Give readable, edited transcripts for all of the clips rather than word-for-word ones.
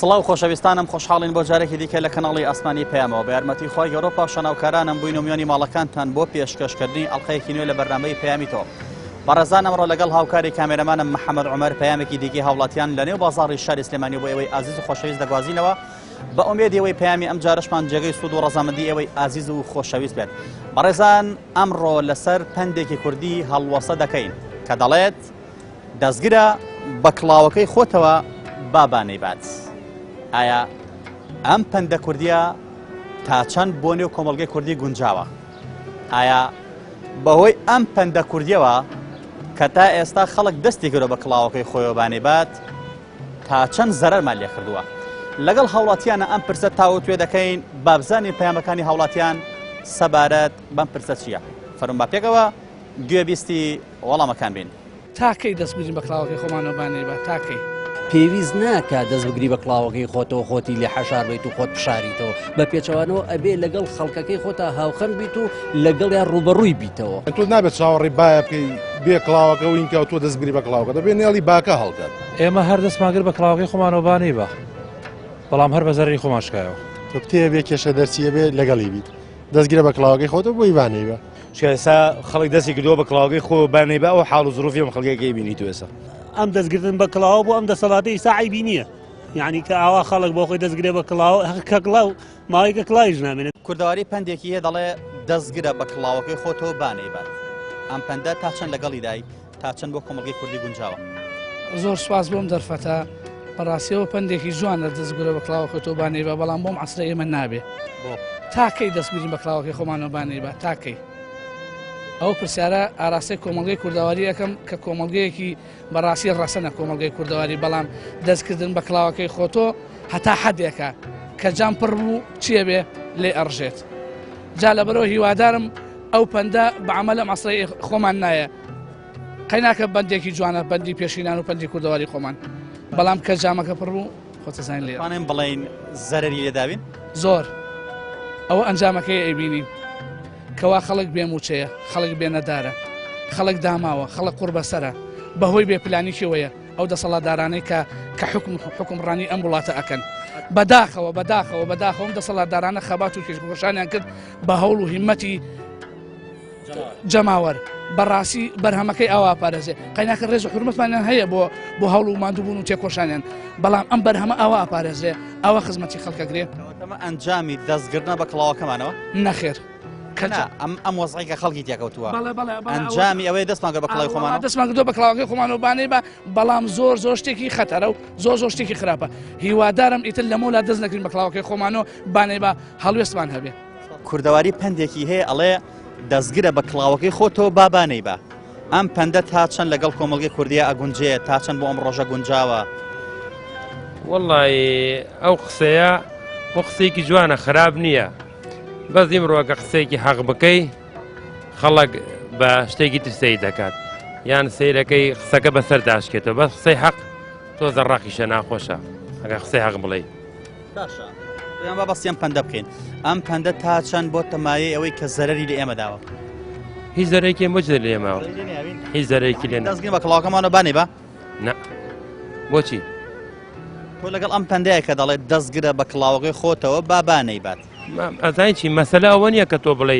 سڵاو خۆشەویستانم خۆشحاڵین بۆ جارێکی دیکە لە کەناڵی ئاسمانی پەیامەوە بە یارمەتی خۆی گەڕۆپا شەناوکارانم بووین و میوانی ماڵەکانتان بۆ پێشکەشکردنی ئەڵقەیەکی نوێ لە بەرنامەی پەیامی تۆ. بەڕێزان ئەمڕۆ لەگەڵ هاوکاری کامێرەمانم محەممەد عومەر پەیامێکی دیگەی هاوڵاتیان لە نێو بازاڕی شاری سلێمانی بۆ ئێوەی ئازیز و خۆشەویست دەگوازینەوە بە ئومێدی ئەوەی پەیامی ئەم جارشمان جێگەی سوود و ڕەزامەندی ئێوەی ئازیز و خۆشەویست بێت. بەڕێزان ئەمڕۆ لەسەر پندێکی کوردی هەڵوەسە دەکەین کە دەڵێت دەستگرە بە کڵاوەکەی خۆتەوە بابانەی بات. ئایا ئەم پەندە کوردیە تا چەند بۆ نێو کۆمەڵگەی کوردی گونجاوە؟ ئایا بەهۆی ئەم پەندە کوردیەوە کە تا ئێستا خەڵک دەستی کردو بە کڵاوەکەی خۆیەوە بانەی بات تا چەند زەرەرمان لێ کردووە؟ لەگەڵ هاوڵاتیانە ئەم پرسە تاوە توێ دەکەین بابزانی پەیامەکانی هاوڵاتیان سەبارەت بەم پرسە چییە؟ فەرمون با پێکەوە گوێبیستی وەڵامەکان بین. تاکەی دەستگرین بە کڵاوەکەی خۆمانەوە بانەی بە تاکەی پێویست ناکە دەست بگری بە کڵاوەکەی خۆتەوە خۆتی لێ حەشار بیت و خۆت بشاریتەوە بە پێچەوانەوە ئەبێ لەگەڵ خەڵکەکەی خۆتا هاوخەم بیت و لەگەڵیان ڕوبەڕووی بیتەوە. تۆ نابێت چاوەڕێی باە بکەی بێ کڵاوەکە و اینکە تۆ دەستگری بە کڵاوەکە دەبێت نێڵی باکە هەڵکات. ئێمە هەر دەستماگر بە کڵاوەکەی خۆمانەوە بانەی بە بەڵام هەر بە زەرری خۆمان شکایەوە. تۆ کتێ بێ کێشە دەرچیە بێ لەگەڵی بیت دەستگرە بە کڵاوەکەی خۆتە بۆی بانەی بە ئێستا خەڵک دەستی کردووە بە کڵاوەکەی خۆ بانەی بە ئەو حاڵ و زروفی ئەم خەڵکێکی بینی تو ئێستا. ئەم دەستگرتن بە کڵاوە بۆ ئەم دەسەڵاتی ساعیبی نییە، یعنی کە ئاوا خەڵک بۆ خۆی دەستگرێ بە کڵاوە کە کڵاو ماوەیەکە کڵاویش نامێنێت. کوردەواری پندێکی هەیە دەڵێ دەستگرە بە کڵاوەکەی خۆتەوە بانەی بات. ئەم پەندە تا چەند لەگەڵی دای تا چەند بۆ کۆمەڵگەی کوردی گونجاوە؟ زۆر سواز بۆم دەرفەتە بەڕاستیەوە پندێکی جوانە دەستگرە بە کڵاوە خۆتەوە بانەی بە بەڵام بۆم عەسرە ئێمە نابێ. تاکەی دەستگرین بە کڵاوەکەی خۆمانەوە بانەی بە تاکەی. ئەو پرسیارە ئاراستەی کۆمەڵگەی کوردەواری یەکەم کە کۆمەڵگەیەکی بەڕاستی ڕەسەنە کۆمەڵگەی کوردەواری، بەڵام دەستکردن بە کڵاوەکەی خۆتۆ هەتا حەدێکە کە جام پڕ بوو چیە بێ لێ ئەڕژێت. جا لەبەرەوە هیوادارم ئەو پەندە بەعەمەل ئەم عەسرەی خۆمان نایە. قەیناکە بەندێکی جوانە بەندی پێشینان و پەندی کوردەواری خۆمان، بەڵام کە جامەکە پڕ بوو خۆتەزانین لێ توانین بڵێین زەرەری لێداوین؟ زۆر. ئەوە ئەنجامەکەی ئەیبینین کەوا خەڵک بێموچەیە، خەڵک بێنەدارە، خەڵک داماوە، خەڵک قوڕ بەسەرە بەهۆی بێپلانیکیەوەیە ئەو دەسەڵاتدارانەی کە حکومڕانی ئەم وڵاتە ئەکەن. بەداخەوە ئەم دەسەڵاتدارانە خەبات و کێشخۆشانیان کرد بە هەوڵ و هیمەتی جەماوەر. بەڕاستی بەرهەمەکەی ئەوە پارێزێ قەیناکە ڕێز و حورمەتمانیان هەیە بۆ هەوڵ و ماندووبوون و تێکۆشانیان، بەڵام ئەم بەرهەمە ئەوە ئاپارێزێ ئەوە خزمەتی خەڵکەگرێ. ئەمە ئەنجامی دەستگرتنە بە کڵاوەکەمانەوە؟ نەخێر. ئەم وەزعیکە خەڵکی تێکەوتووە ئەنجامی ئەوەی دەستمان کرد بە کڵاوی خۆمان دەستمان کردو بە کڵاوەکەی خۆمانەوە بانەی بە، بەڵام زۆر شتێکی خەتەرە و زۆر شتێکی خراپە. هیوادارم ئیتر لە مۆلا دەست نەکرین بە کڵاوەکەی خۆمانەوە بانەی بە هەڵوێستمان هەبێ. کوردەواری پندێکی هەیە ئەڵێ دەستگرە بە کڵاوەکەی خۆتەوە بابانەی بە. ئەم پەندە تا چەند لەگەڵ کۆمەڵگەی کوردیە ئەگونجێت تا چەند بۆ ئەم ڕۆژە گونجاوە؟ وەڵڵی ئەو قسەیە بۆ قسەیەکی جوانە خراپ نییە، بەس ئیمڕۆکە قسەیەکی حەق بکەی خەڵک بە شتێکی ترسەی دەکات یان سەیرەکەی قسەکە بەسەر داشکێتەوە، بەس قسەی حەق تۆ زەڕاقیشە ناخۆشە ئەگە قسەی حەق بڵێ. باشە ئێمە بەبەستیان پەندە بکەین. ئەم پەندە تا چەند بۆ تەمایەی ئەوەی کە زەرەری لە ئێمە داوە؟ هیچ زەرێکی مەجدە لە ئێمەوە، هیچ زەرێکی لێ دەستگرین بە کڵاوەکەمانەوە بانەی بە؟ نە. بۆچی؟ تۆ لەگەڵ ئەم پەندەیە کە دەڵێت دەستگرە بە کڵاوەکەی خۆتەوە بابانەی بات. ئەزانین چی مەسەلە ئەوە نییە کە تۆ بڵێ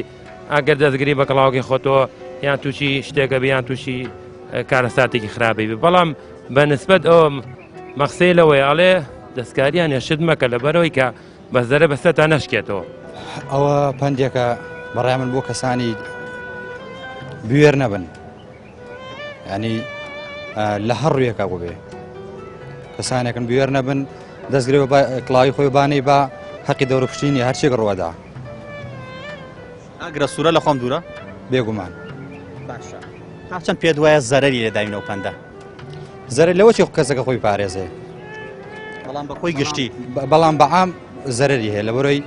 ئەگەر دەستگری بە کڵاوەکەی خۆتەوە یان تووشی شتێکە بە یان تووشی کارەساتێکی خراپی بێ، بەڵام بە نسبەت ئەوە مەقسەی لەوەی ئەڵێ دەستکاریان هێشت مەکە لەبەرەوەی کە بە زەرە بەسەرتا نەشکێتەوە. ئەوە پەندێکە بەڕای من بۆ کەسانی بوێر نەبن، ینی لە هەر ڕوویەکە بۆ بێ کەسانێکن بوێر نەبن دەستگرێ کڵاوی خۆی بانەی بە حەقی دەوروپشتینی هەرچێک ڕوەدا. ئاگرە سوورە لە خۆم دوورە بێگومان. باشە تا چەند پێ دوایە زەرەری لێداوینەوە پەندە؟ زەرەر لەوەی کەسەکە خۆی پارێزێ، بەڵام بە خۆی گشتی بەڵام بەعام زەرەری هەیە لەبەرەوەی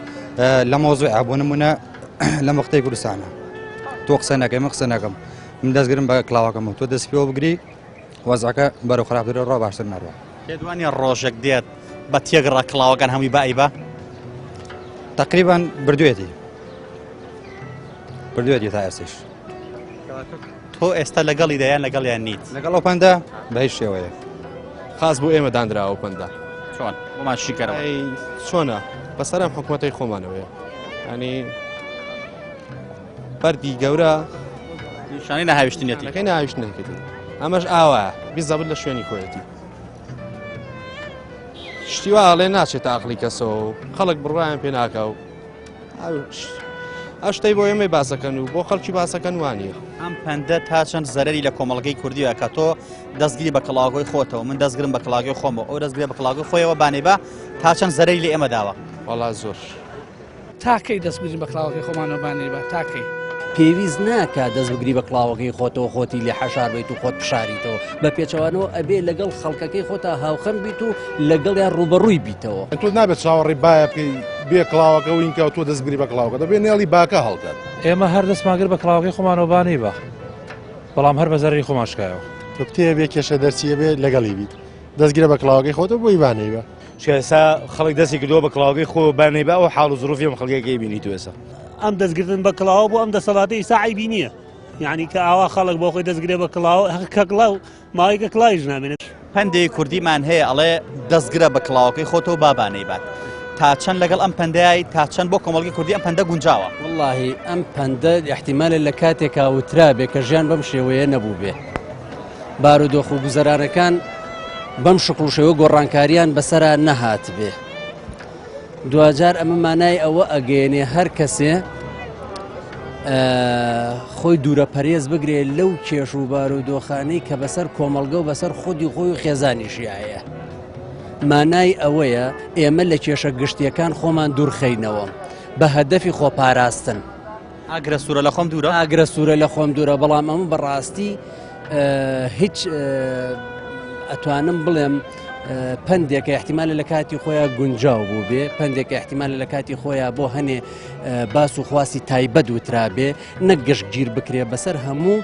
لە مۆزوی ئابوو نمونە لە مەختەی کوردستانە تۆ قسە نەکەی من قسە نەکەم من دەستگرم بە کڵاوەکەم تۆ دەست پێوە بگری وەزعەکە بەرەو خراپترە ڕۆ باشتر نەڕوە. پێدوانیە ڕۆژێک دێت بە تێگەڕا کڵاوەکان هەمووی بای بە؟ تقریبان بردوێتی تا ئێستش. تۆ ئێستا لەگەڵی دەیان لەگەڵیان نیت؟ لەگەڵ ئەو پەندە بە هیچ شێوەیە خاص بۆ ئێمە دانراوە پەندە. چۆن بۆمان شیکەرەوە چۆنە بەسەرم حکوومەتەی خۆمانەوەیە ینی بەردی گەورە نیشانەی نەهاویشتنیەتیەکەی ناویشت نەکردن ئەمەش ئاوە بیزەبت لە شوێنی خۆیەتی شتیوا ئاڵێ ناچێت عقلی کەسەوە و خەڵک بڕایان پێ ناکە و ئەشتەی بۆ ئێمەی باسەکەن و بۆ خەڵکی باسەکەن وانە ئەم پەندە تا چەند زەرری لە کۆمەڵگەی کوردیوە کە تۆ دەستگیری بە کڵاوگۆی خۆتەوە من دەستگرم بە کڵاوگۆی خۆمەوە ئەو دەستگرێ بە کڵاوگۆی خۆیەوە بانێبە تا چەند زەرری لە ئێمە داوە وەڵا زۆر تاکەی دەستگیرین بە کڵاوەکەی خۆمانەوە بانێبە تاکەی پێویست ناکات دەست بگری بە کڵاوەکەی خۆتەوە خۆتی لێ حەشار بیت و خۆت بشاریتەوە بە پێچەوانەوە ئەبێ لەگەڵ خەڵکەکەی خۆتا هاوخەم بیت و لەگەڵیان ڕوبەڕووی بیتەوە تۆ نابێت چاوەڕێی باە بکەی بێ کڵاوەکە و اینکە تۆ دەستگری بە کڵاوەکە دەبێت نێڵی باکە هەڵکات ئێمە هەر دەستماگر بە کڵاوەکەی خۆمانەوەبانی بە بەڵام هەر بە زەرری خۆمان شکایەوە تۆ کتێ بێ کێشە دەرچیە بێ لەگەڵی بیت دەستگیرە بە کڵاوەکەی خۆتە بۆی بانەی بە شێسا خەڵک دەستی کردووە بە کڵاوەکەی خۆ بانەی بە ئەو حاڵ و زروفی ئەم خەڵکەکەی بینی تو ئێستا ئەم دەستگرتن بە کڵاوە بۆ ئەم دەسەڵاتی ساعیبی نییە یعنی کە ئاوا خەڵک بۆ خۆی دەستگرێ بە کڵاوە کە کڵاو ماوەیەکە کڵاویش نامێنێت پەندێک کوردیمان هەیە ئەڵێ دەستگرە بە کڵاوەکەی خۆتەوە بابانەی بات تا چەند لەگەڵ ئەم پەندایی تا چەند بۆ کۆمەڵگەی کوردی ئەم پەندە گونجاوە واللهی ئەم پەندە احتیمالە لە کاتێکا وترا بێ کە ژیان بەم شێوەیە نەبوو بێ بارودۆخ و گوزەرانەکان بەم شکڵ شێوە گۆڕانکاریان بەسەرا نەهات بێ دوجار ئەمە مانای ئەوە ئەگەێنێ هەر کەسێ خۆی دوورە پەرێز بگرێ لەو کێش و بارودۆخانەی کە بەسەر کۆمەڵگە و بەسەر خودی خۆی و خێزانیشیایە مانای ئەوەیە ئێمە لە کێشە گشتیەکان خۆمان دوورخەینەوە بە هەدەفی خۆپاراستن ئاگرە سوورە لە خۆم دوورە ئاگرە سوورە لە خۆم دوورە بەڵام ئەمە بەڕاستی هیچ ئەتوانم بڵێم پندێکە احتیمالە لە کاتی خۆیان گونجاو بوو بێ پندێکە احتیمالە لە کاتی خۆیان بۆ هەنێ باس و خواسی تایبەت وترابێ نەک گەشتگیر بکرێ بەسەر هەموو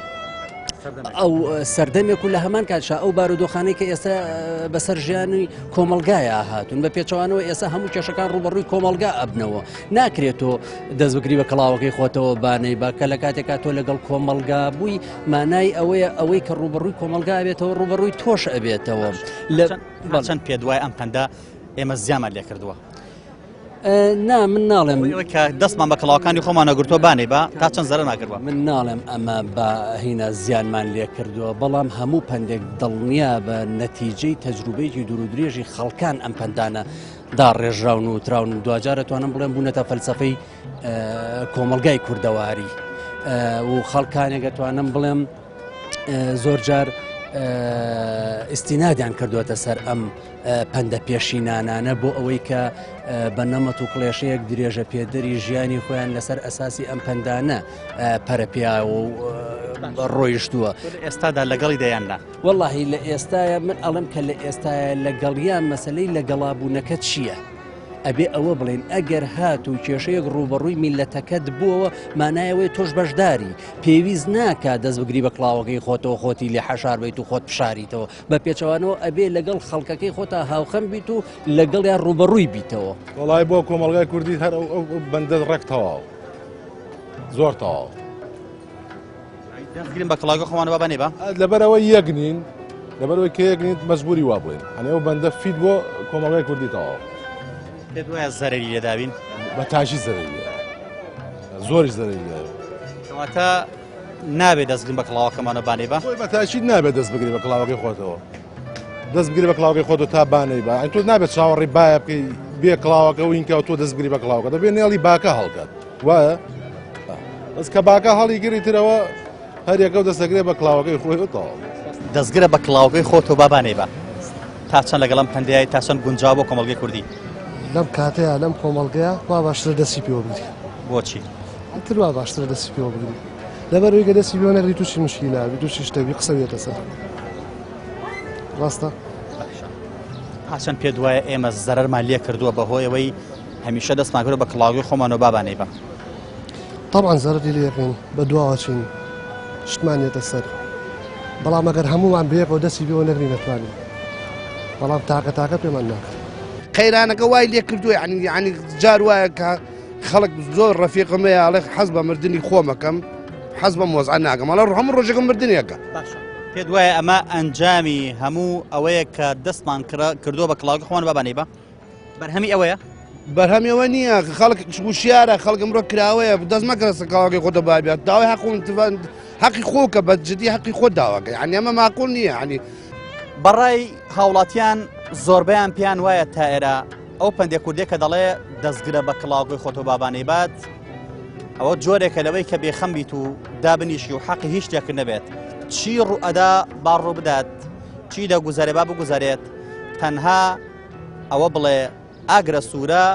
ئەو سەردەمێک و لە هەمان کاتشا ئەو بارودۆخانەی کە ئێستا بەسەر ژیانی کۆمەلگایە هاتوون بە پێچەوانەوە ئێستا هەموو کێشەکان ڕوبەڕووی کۆمەلگا ئەبنەوە ناکرێتەوە دەست بگری بە کڵاوەکەی خۆتەوە بانەی باکە لە کاتێکا تۆ لەگەڵ کۆمەلگا بووی مانای ئەوەیە ئەوەی کە ڕوبەڕووی کۆمەلگا ئەبێتەوە ڕوبەڕووی تۆش ئەبێتەوە چەند پێ دوای ئەم پەندە ئێمە زیامان لێ کردووە نا من ناڵێم کە دەستمان بە کڵاوەکانی خۆمان نەگرتووە بانێ بە تا چەند زەرە ناکردووە من ناڵێم ئەمە بە هینە زیانمان لێ کردووە بەڵام هەموو پندێک دڵنیا بە نەتیجەی تەجروبەیەکی دوور و درێژی خەڵکان ئەم پندانە داڕێژراون و تراون دوجارە توانم بڵێم بوونەتە فەلسەفەی کۆمەلگای کوردەواری و خەڵکانێک توانم بڵێم زۆر جار ئستینادیان کردوێتە سەر ئەم پەندە پێشینانانە بۆ ئەوەی کە بە نەمەت و کڵێشەیەک درێژە پێدەری ژیانی خۆیان لەسەر ئەساسی ئەم پەندانە پەرەپیاوە و ڕۆیشتووە ئێستادا لەگەڵی دەیاندا وەڵاهی لە ئێستاە من ئەڵم کە لە ئێستاە لەگەڵیان مەسلەی لەگەڵابوونەکە چییە؟ ئەبێ ئەوە بڵێن ئەگەر هات و کێشەیەک ڕوبەڕووی میلەتەکەت بووەوە مانایەوەی تۆش بەشداری پێویست ناکات دەست بگری بە کڵاوەکەی خۆتەوە خۆتی لێ حەشار بیت و خۆت بشاریتەوە بە پێچەوانەوە ئەبێ لەگەڵ خەڵکەکەی خۆتا هاوخەم بیت و لەگەڵیان ڕوبەڕووی بیتەوە وڵای بۆ کۆمەڵگای کوردی هەر بەندە ڕێک تەواو زۆر تەواو دەستگرین بە کڵاوەکەی خۆمان بابانێ بە لەبەرەوە یەکنین لەبەرەوەی کە یەکنین مەجبوری وا بڵێن ئەنێ ئەو بەندە فیت بۆ کۆمەڵگای کوردی تەواو پێ دوایە زەرەری لێداوین بە تاشی زەرەریە زۆری زەرەریە کەواتە نابێت دەستگرین بە کڵاوەکەمانە بانێ بە بە تاشید نابێت دەست بگری بە کڵاوەکەی خۆتەوە دەست بگری بە کڵاوەکەی خۆتەوە تا بانەی بە تۆ نابێت چاوەڕێی باە بکەی بێ کڵاوەکە و اینکە تۆ دەست بگری بە کڵاوەکە دەبێت نێڵی باکە هەڵکات وایە بەس کە باکە هەڵی گریترەوە هەر یەکەو دەستەگرێ بە کڵاوەکەی خۆیەوە دەستگرە بە کڵاوەکەی خۆتەوە بابانێ بە تا چەند لەگەڵم پەندەیە تا چەند گونجاو بۆ کۆمەڵگەی کوردی لەم کاتەیە لەم کۆمەڵگەیە وا باشتر دەستی پێوە بگری بۆچی ئەتر وا باشتر دەستی پێوە بگری لەبەرەوەی کە دەستی پێوە نەگری تووشی مشکیلابی تووشی شتەبی قسە بێتە سەر ڕاستە پاچەند پێ دوایە ئێمە زەرەرمان لێ کردووە بەهۆیەوەی هەمیشە دەستمان کرد بە کڵاوەکەی خۆمانەوە بابانەی بە طبعا زەرری لێکەین بە دواوە چین شتمانێتە سەر بەڵام ئەگەر هەمومان بەیەکەوە دەستی پێوە نەگری نەتوانین بەڵام تاکە پێمان ناکرێت قەیرانەکە وای لێ کردووە ینی جار وایە کە خەڵک زۆر ڕەفیقمەیە ئاڵێ حەز بە مردنی خۆمەکەم حەز بە مۆزعە ناکەم ئەڵە هەموو ڕۆژێکم مردنیەکە پێت وایە ئەمە ئەنجامی هەموو ئەوەیە کە دەستمان کردووە بە کڵاوەکەی خۆمان ببانەی بە بەرهەمی ئەوەیە بەرهەمیەوە نییە خەڵک وشیارە خەڵک مرۆ کراوەیە دەست مەکرە کڵاوەکەی خۆتە بابێت داوای حەقی خۆکە بە جدی حەقی خۆ داواکە یعنی ئەمە ماقول نییە ینی بەڕای هاوڵاتیان زۆربەیان پێیان وایە تا ئێرە ئەو پەندێ کوردێک کە دەڵێ دەستگرە بە کڵاوەکەی خۆتۆ بابانەی بات ئەوە جۆرێکە لەوەی کە بێخەم بیت و دابنیشی و حەقی هیچ شتێک نەبێت چی ڕوئەدا با ڕوو بدات چی دەگوزارێ با بگوزارێت تەنها ئەوە بڵێ ئاگرە سوورە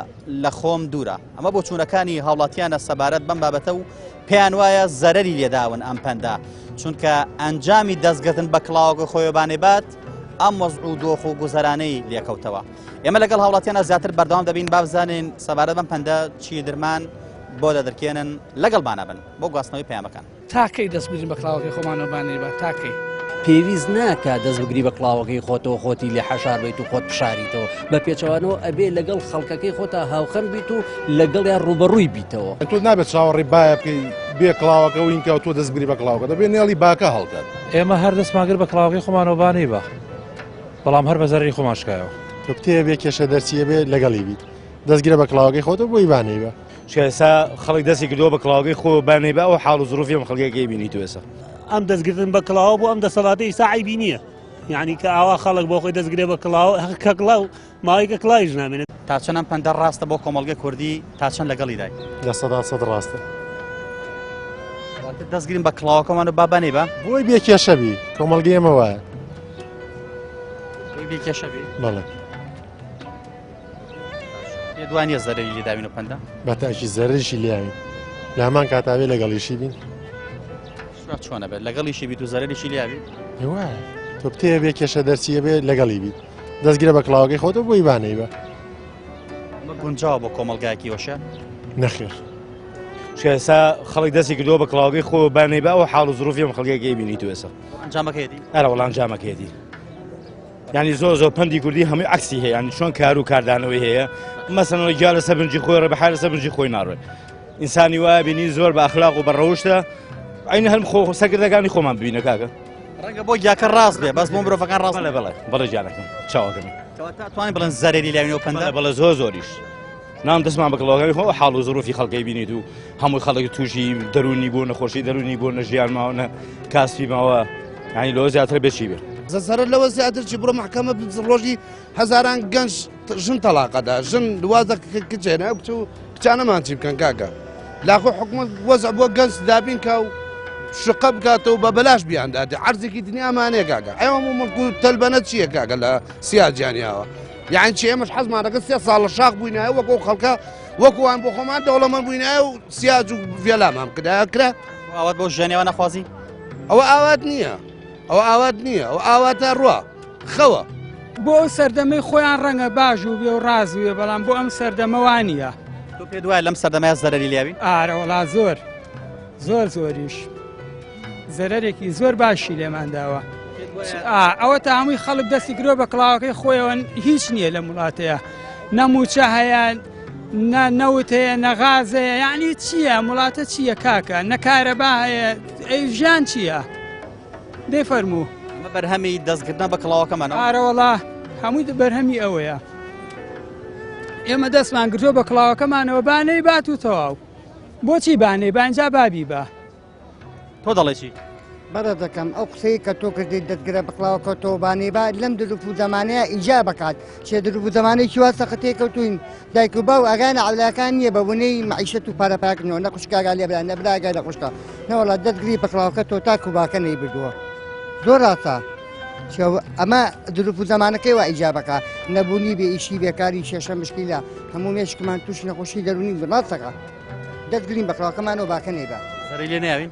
لە خۆم دوورە ئەمە بۆ چوونەکانی هاوڵاتیانە سەبارەت بەم بابەتە و پێیان وایە زەرەری لێداون ئەم پەندا چونکە ئەنجامی دەستگرتن بە کڵاوەکەی خۆی بابانەی بات ئەم وەزع و دۆخ و گوزەرانەی لێکەوتەوە ئێمە لەگەڵ هاوڵاتیانە زیاتر بەردەوام دەبین با بزانین سەبارەت بەم پەندە چی درمان بۆ دەدرکێنن لەگەڵمانە بن بۆ گواستنەوەی پەیامەکان تاکەی دەستگرین بە کڵاوەکەی خۆمانەوەبانەی بە تاکەی پێویست ناکە دەست بگری بە کڵاوەکەی خۆتەوە خۆتی لێ حەشار بیت و خۆت بشاریتەوە بە پێچەوانەوە ئەبێ لەگەڵ خەڵکەکەی خۆتا هاوخەم بیت و لەگەڵیان ڕوبەڕووی بیتەوە تۆ نابێت چاوەڕێی باە بکەی بێ کڵاوەکە و اینکە تۆ دەستگری بە کڵاوەکە دەبێت نێڵی باکە هەڵکات ئێمە هەر دەستماگر بە کڵاوەکەی خۆمانەوەبانەی بە بەڵام هەر بە زەرری خۆمان شکایەوە تۆ بتێ بێ کێشە دەرچیە بێ لەگەڵی بیت دەستگرە بە کڵاوەکەی خۆتە بۆی بانەی بە ئێستا خەڵک دەستی کردووە بە کڵاوەکەی خۆ بانەی بە ئەو حاڵ و زروفی ئەم خەڵکێکی بینی تو ئێستا ئەم دەستگرتن بە کڵاوە بۆ ئەم دەسەڵاتی ساعیبی نییە یعنی کە ئاوا خەڵک بۆ خۆی دەستگرێ بە کڵاوە کە کڵاو ماوەیەکە کڵاویش نامێنێت تا چەند ئەم پەندە ڕاستە بۆ کۆمەڵگەی کوردی تا چەند لەگەڵی دای لە سەد ڕاستە دەستگرین بە کڵاوەکەمان و بابانەی بە بۆی بێ کێشەبی کۆمەڵگەی ئێمە وایە بێ کێشەبی بەڵێ دوانیە زەرەری لێداوین و پەندە بەتاکی زەرریشی لیاوین لە هەمان کاتاوێ لەگەڵیشی بین چۆنە بێت لەگەڵیشی بیت و زەرریشی لیاوی وایە تۆ بتێ بێ کێشە دەرچیە بێ لەگەڵی بیت دەستگرە بە کڵاوەکەی خۆتە بۆی بانەی بە گونجاوە بۆ کۆمەلگایەکی وەشە نەخێر ئێستا خەڵک دەستی کردووە بە کڵاوەکەی خۆ بانەی بە ئەو حاڵ و زروفی ئەم خەڵکێکی بینی تو ئێستا ئەنجامەکەیەتی ئەرە وەڵام ئەنجامەکەیەتی ینی زۆر پەندی کوردی هەمووی عکسی هەیە ینی چۆن کار و کاردانەوەی هەیە مەسەڵەن گیا لەسەر بنجی خۆی ڕێ بەحال لەسەر بنجی خۆی ناڕێ ئینسانی وایە بینی زۆر بە ئەخلاق و بە ڕەوشتە عینی هەم خۆ سەرکردەکانی خۆمان ببینە کاکە ڕەنگە بۆ گیاکە ڕاست بێ بەس بۆ مرۆڤەکان ڕاست بەڵێ جانەکەم چاوەکەم توانین بڵێن زەرێری لاوینەوە پەندە بەڵێ زۆریش نام دەستمان بە کڵاوەکەی خۆ حاڵ و زروفی خەڵکەی بینیت و هەمووی خەڵک تووشی دەرونی بوو نەخۆشی دەرونی بوو نە ژیان ماوە نە کاسبی ماوە ینی لەوە زیاتر بێچی بێت زەسەرە لەوە زیاتر چی بڕۆ محکەمە ڕۆژی هەزاران گەنج ژن تەلاقەدا ژن دوازە کچێنە کچانەمان چی بکەن کاکە لاخۆ حکومت وەزع بۆ گەنج دابین کە و شقە بکاتەوە بە بەلاش بیاندادێ عەرزێکی دنیامانەیە کاکە ئەوە مڵک و تەلبەنە چییە کاکە لە سیاجیانیاوە یعنی چی ئێمەش حەزمانەکە 3 ساڵ لە شاخ بووینایە وەکو خەڵکە وەکووان بۆ خۆمان دەوڵەمەند بووینایە و سیاج و ڤێلامان کردایە کرا ئەوەت بۆ ژیانێوە نەخوازی ئەوە ئاوات نییە ئەو ئاوات نییە ئەو ئاواتە ڕوە خەوە بۆ ئەو سەردەمەی خۆیان ڕەنگە باش و بێ و ڕازوێ بەڵام بۆ ئەم سەردەمەوانە تۆ پێ دوای لەم سەردەمای زەرەری لیاوی ئارەوەڵا زۆریش زەرەرێکی زۆر باشی لێمان داوە ئەوە تا هەمووی خەڵک دەستی گرۆ بە کڵاوەکەی خۆیەوە هیچ نییە لە وڵاتەیە نەموچە هەیە نەوت هەیە نەغازەیە یعنی چییە وڵاتە چییە کاکە نەکارەبا هەیە ئەی ژیان چییە دەی فەرموو ئەمە بەرهەمی دەستگرتنە بە کڵاوەکەمانەوە ئارەوەڵا هەمووی بەرهەمی ئەوەیە ئێمە دەستمان گرتۆ بە کڵاوەکەمانەوە بانەی بات و تەواو بۆچی بانەی بانجا بابی بە تۆ دەڵێ چی بەرە دەکەم ئەو قسەی کە تۆ کردی دەستگرە بەکڵاوەکە تۆبانەی با لەم دروپ و زمانەیە ئیجا بکات چێ دروپ و زمانەیەکی وا سەختەیە کەوتوین دایک و باو ئەگانە عەولاکان نییە بە بوونەی معیشەت و پارەپاکردنەوە نە خوشکاگا لێبرا نەبراگا لە خوشکە نەوەڵات دەستگری بەکڵاوەکە تۆ تاک و باکە نەی بردووە زۆر ڕاستە ئەمە دروپ و زمانەکەی وا ئیجا بکات نەبوونی بێ ئیشی بێکاری شێشە مشکیلە هەموو مێشکمان تووشی نەخۆشی دەرونی ڕاستەکە دەستگرین بەکڵاوەکەمانەوە باکە نەیبا زەرەی لێ ناوین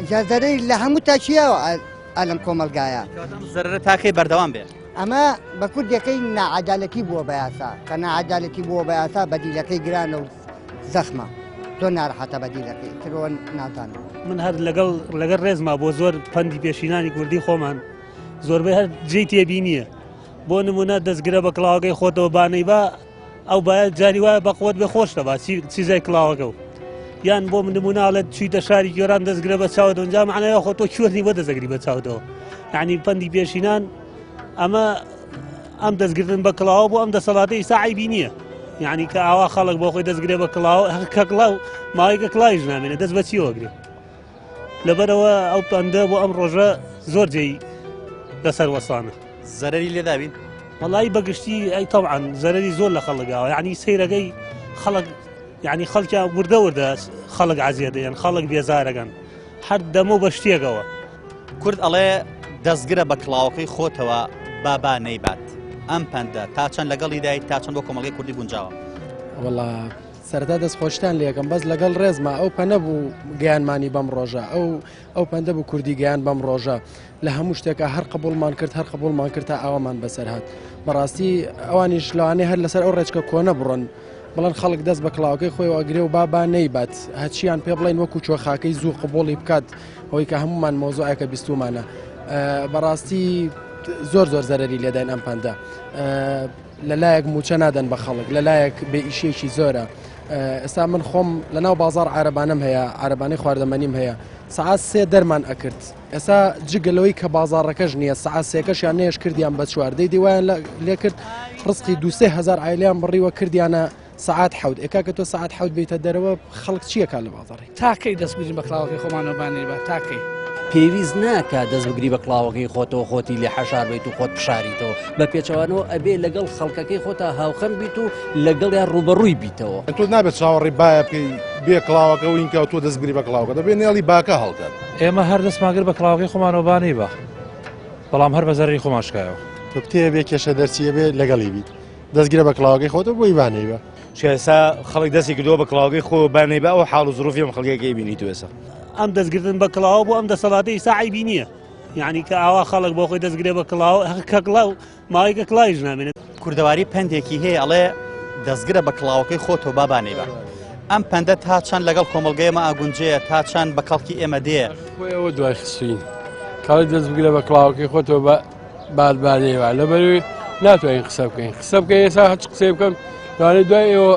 جازەرەی لە هەموو تاچیاوە ئەلم کۆمەلگایە زەرەرە تاکەی بەردەوام بێت ئەمە بە کوردەکەی نائەدالەتی بووە بە یاسا کە نائەدالەتی بووە بە یاسا بەدیلەکەی گرانە و زەخمە تۆ ناڕەحەتە بەدیلەکەی ترۆ نازانم من هەر لەگەڵ ڕێزما بۆ زۆر پەندی پێشینانی کوردی خۆمان زۆربەی هەر جێی تێبی نییە بۆ نمونە دەستگرە بە کڵاوەکەی خۆتەوە بانەی بە ئەو باید جاری وایە بەقوت بێ خۆشتەبا چیزای کڵاوەکە و یان بۆ نموناڵێت چیتە شاری گێران دەستگرە بە چاوە دەنجا معناەوە خۆ تۆ کوێنی بۆ دەزەگری بە چاودەوە یعنی پەندی پێشینان ئەمە ئەم دەستگرتن بە کڵاوە بۆ ئەم دەسەڵاتەی ساعیبی نییە یعنی کە ئاوا خەڵک بۆ خۆی دەستگرێ بە کڵاو کە کڵاو ماوەیەکە کڵاویش نامێنێت دەست بە چیوەگرێ لەبەرەوە ئەو پەندە بۆ ئەم ڕۆژە زۆر جێی لەسەر وەسانە زەرەری لێدابین وڵی بەگشتی ئەی تەوعان زەرەری زۆر لە خەڵکاوە یعنی سەیرەکەی خەڵک یعنی خەڵکیان وردە وردە خەڵک عزیە دەیەن خەڵک بێزارەکەن هەر دەمە بە شتێکەوە کورد ئەڵێ دەستگرە بە کڵاوەکەی خۆتەوە بابا نەیبات ئەم پەندە تا چەند لەگەڵی دایت تا چەند بۆ کۆمەڵگەی کوردی گونجاوە وڵا سەرتا دەست خۆشتان لێکم بەس لەگەڵ ڕێزمە ئەو پەنە بوو گیانمانی بەم ڕۆژە ئەو پەندە بوو کوردی گیان بەم ڕۆژە لە هەموو شتێکە هەر قبولمان کرد هەر قبولمان کرد تا ئەوەمان بەسەر هات بەڕاستی ئەوانیش لەوانەیە هەر لەسەر ئەو ڕێچکە کۆنە بڕۆن بڵند خەڵک دەست بە کڵاوەکەی خۆی ئەگرێ و بابا نەیبات هەچیان پێ بڵێن وەکو چۆخاکەی زوو قبوڵی بکات ئەوەی کە هەمومان مۆزوعەکە بیستومانە بەڕاستی زۆر زەرەری لێداین ئەم پەندە لەلایەک موچە نادەن بە خەڵک لەلایەک بێ ئیشێکی زۆرە ئێستا من خۆم لەناو بازار عربانم هەیە عربانەی خواردەمەنیم هەیە سعات سێ دەرمان ئەکرد ئێستا جگەلەوەی کە بازارڕەکەش نییە سعات سێکەشیان نێش کردیان بە چواردەی دیوایان لێ کرد ڕسقی 2-3 عیلیان بڕیوە کردیانە سعات حەوت ئێکا کە تۆ سعات حەوت بیتە دەرەوە خەڵک چیەکە لە بازاڕی تاکەی دەستگیری بە کڵاوەکەی خۆمانەوە بانێ بە تاکەی پێویست ناکات دەست بگری بە کڵاوەکەی خۆتەوە خۆتی لێ حەشار بیت و خۆت پشاریتەوە بە پێچەوانەوە ئەبێ لەگەڵ خەڵکەکەی خۆتە هاوخەن بیت و لەگەڵیان ڕوبەڕووی بیتەوە تۆ نابێت چاوەڕی باە بکەی بێ کڵاوەکە و اینکە تۆ دەستگری بە کڵاوەکە دەبێت نێڵی باکە هەڵکات ئێمە هەر دەستماگر بە کڵاوەکەی خۆمانەوەبانەی بە بەڵام هەر بە زەرری خۆماشکایەوە تۆ بتێ بێ کێشە دەرچیە بێ لەگەڵی بیت دەستگرە بە کڵاوەکەی خۆتە بۆی بانەی بە شێسا خەڵک دەستی کردەوە بە کڵاوەکەی خۆ بانەی بە ئەو حاڵ و زروفی ئەم خەڵکەکەی بینی تو ێستا ئەم دەستگرتن بە کڵاوە بۆ ئەم دەسەڵاتەی ساعیبی نییە یعنی کە ئاوا خەڵک بۆ خۆی دەستگرێ بە کڵاوە کە کڵاو ماوەیەکە کڵاویش نامێنێت کوردەواری پندێکی هەیە ئەڵێ دەستگرە بە کڵاوەکەی خۆتەوە بابانەی بە ئەم پەندە تا چەند لەگەڵ کۆمەڵگەیەمە ئاگونجەیە تا چەند بە کەڵکی ئێمە دێ خۆیەوە دوای خستوین کاڵی دەست بگرە بە کڵاوەکەی خۆتەوە بە بادبانەیەوە لەبەروی ناتوانین قسە بکەین قسە بکەین ئێستا هەچ قسەی بکەم لەوانەیە دوای ئێوە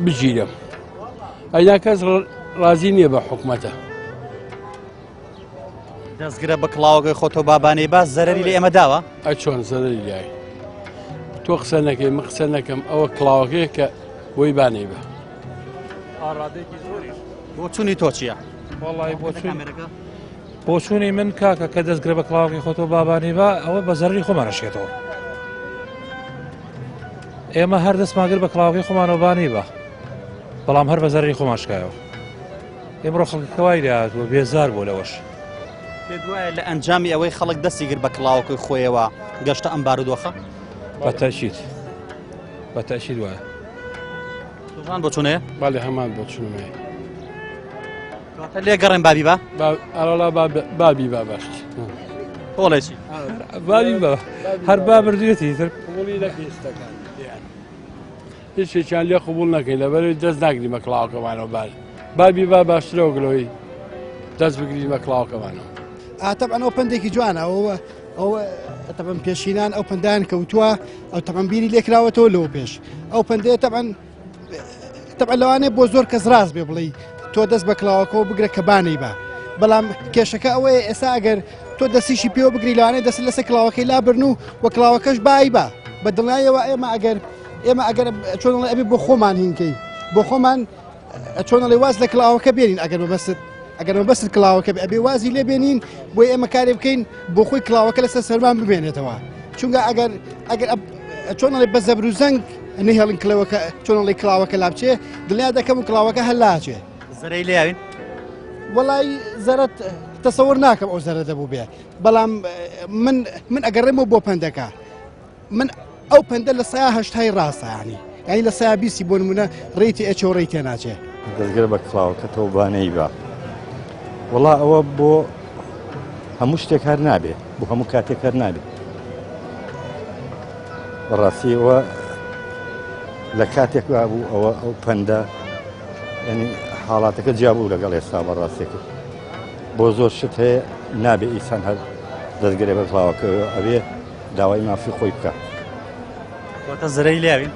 بگیرم ئەینا کەس ڕازی نییە بە حکومەتە دەستگرە بە کڵاوەکەی خۆتەوە بابانەی باس زەرەری لە ئێمە داوە ئە چۆن زەرەری لای تۆ قسە نەکەی من قسە نەکەم ئەوە کڵاوەکەی کە بۆی بانەی بە بۆ چوونی تۆ چییە؟ بۆ چوونی من کاکە کە دەستگرە بە کڵاوەکەی خۆتەوە بابانەی بە ئەوە بە زەرری خۆمانەشێتەوە ئێمە هەر دەستماگر بە کڵاوەکەی خۆمانەوەبانەی بە بەڵام هەر بە زەرری خۆماشکایەوە ئێمڕۆ خەڵکەوای داهاتوە بێزار بۆ لەوەش پێت وایە لە ئەنجامی ئەوەی خەڵک دەستی گر بە کڵاوەکەی خۆیەوە گەشتە ئەم بارودۆخە بەتەشید وایە توژان بۆ چونەیە؟ باڵێ هەمان بۆ چونمەیە لێ گەڕێن بابی بە؟ ئەڵا بابی با باشی بۆڵێ چی؟ بابی بە هەر با بردوێتی تر قبوڵی نەکەیستەکان هیچێکیان لێ قبول نەکەین لەبەرەوەی دەست ناگری بە کڵاوەکەمانەوە بابی با باشترەوە گلۆی دەست بگری بە کڵاوەکەمانەوە طبعا ئەو پندێکی جوانە ئەو طبعا پێشینان ئەو پندیان کەوتووە ئەو طبعا بیری لێکراوەتەوە لەوە پێش ئەو پندەیە طبعا لەوانەیە بۆ زۆر کەس ڕاست بێ بڵێ تۆ دەست بە کڵاوەکەەوە بگرە کە بانەی بە بەڵام کێشەکە ئەوەیە ئێستا ئەگەر تۆ دەستیشی پێوە بگری لەوانەیە دەست لەسەر کڵاوەکەی لابرن و وە کڵاوەکەش بای بە بە دڵنیایەوە ئێمە ئەگەر چۆنڵێ ئەبێ بۆ خۆمان هینکەی بۆ خۆمان چۆنڵێ واز لە کڵاوەکە بێنین ئەگەر مەبەست کڵاوەکە ئەبێ وازی لێ بێنین بۆی ئێمە کارێ بکەین بۆ خۆی کڵاوەکە لەسەر سەرمان ببێنێتەوە چونکە ئەگەر چۆنڵێ بە زەبر و زەنگ نهێڵن کڵەوەکە چۆنڵی کڵاوەکە لابچێ دڵنیا دەکەم و کڵاوەکە هەلاچێ زەرەی لێوین وەڵی زەرت تەسەور ناکەم ئەو زەرە دەبوو بێ بەڵام من ئەگەڕێمەوە بۆ پندەکە من ئەو پندە لە سایە هەشتای ڕاستە ینی لە سایە بیستی بۆ نمونە ڕێیتی ئەچ و ڕێی تێناچێ دەستگرە بە کڵاوەکەتەوە بانەی بە وڵا ئەوە بۆ هەموو شتێک هەر نابێ بۆ هەموو کاتێک هەر نابێت بەڕاستیەوە لە کاتێک بوو ئەو پەندە ینی حاڵاتەکە جیابوو لەگەڵ ئێستا بەڕاستێکە بۆ زۆر شت هەیە نابێ ئیسان هەر دەستگرێ بە کڵاوەکە ئەوێ داوای مافی خۆی بکە واتە زەرەی لێوین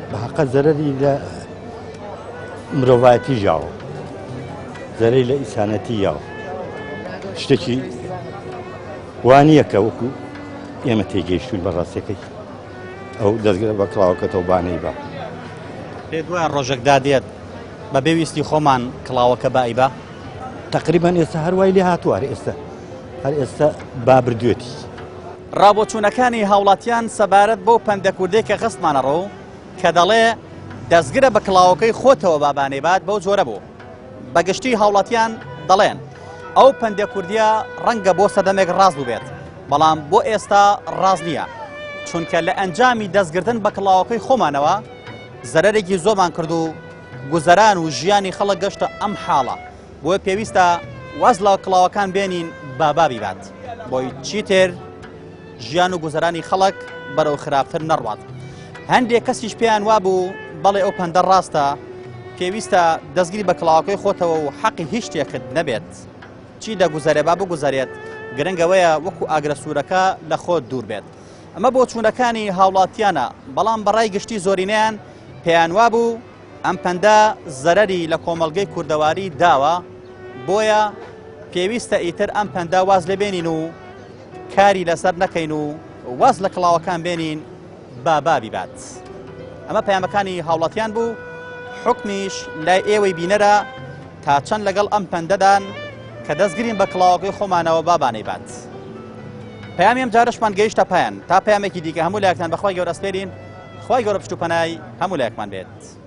بە حەقە زەرەری مرۆڤایەتی ژاوە زەرەی لە ئیسانەتی یاوە شتێکی وانییە کە وەکو ئێمە تێگەیشتوین بە ڕاستەکەی ئەو دەستگرە بە کڵاوەکەتەوە بانەی بە پێ دوای ڕۆژێکدا دێت بە بێویستی خۆمان کڵاوەکە بای بە تقریبان ئێستا هەروای لێ هاتووارە ئێستا هەر ئێستا بابردوێتی ڕابۆچوونەکانی هاوڵاتیان سەبارەت بەو پەندەکوردەی کە خستمانە ڕۆ کە دەڵێ دەستگرە بە کڵاوەکەی خۆتەوە بابانەی بات بەو جۆرە بوو بەگشتی هاوڵاتیان دەڵێن ئەو پەندە کوردیە ڕەنگە بۆ سەدەمێک ڕاست بووبێت بەڵام بۆ ئێستا ڕاست نییە چونکە لە ئەنجامی دەستگرتن بە کڵاوەکەی خۆمانەوە زەرەرێکی زۆرمان کرد و گوزەران و ژیانی خەڵک گەشتە ئەم حاڵە بۆیە پێویستە واز لە کڵاوەکان بێنین بابابی بات بۆی چیتر ژیان و گوزەرانی خەڵک بەرەو خراپتر نەڕوات هەندێک کەسیش پێیان وابوو بەڵێ ئەو پەندە ڕاستە پێویستە دەستگیری بە کڵاوەکەی خۆتەوە و حەقی هیچ شتێکت نەبێت چی دەگوزارێ با بگوزارێت گرنگەوەیە وەکو ئاگرە لە خۆت دوور بێت ئەمە بۆ چوونەکانی هاوڵاتیانە بەڵام بەڕای گشتی زۆرینیان پێیان وابوو ئەم پەندە زەرەری لە کۆمەڵگەی کوردەواری داوە بۆیە پێویستە ئیتر ئەم پەندە واز لێبێنین و کاری لەسەر نەکەین و واز لە کڵاوەکان بێنین بابابی بات ئەمە پەیامەکانی هاوڵاتیان بوو حکمیش لای ئێوەی بینەرە تا چەند لەگەڵ ئەم پەندەدان کە دەستگرین بە کڵاوەکەی خۆمانەوە بابانەی بات پەیامی ئەم جارەشمان گەیشتە پایان تا پەیامێکی دیکە هەموو لایەکتان بەخوای گەورە سپێرین خوای گەورە پشت و پەنای هەموو لایەکمان بێت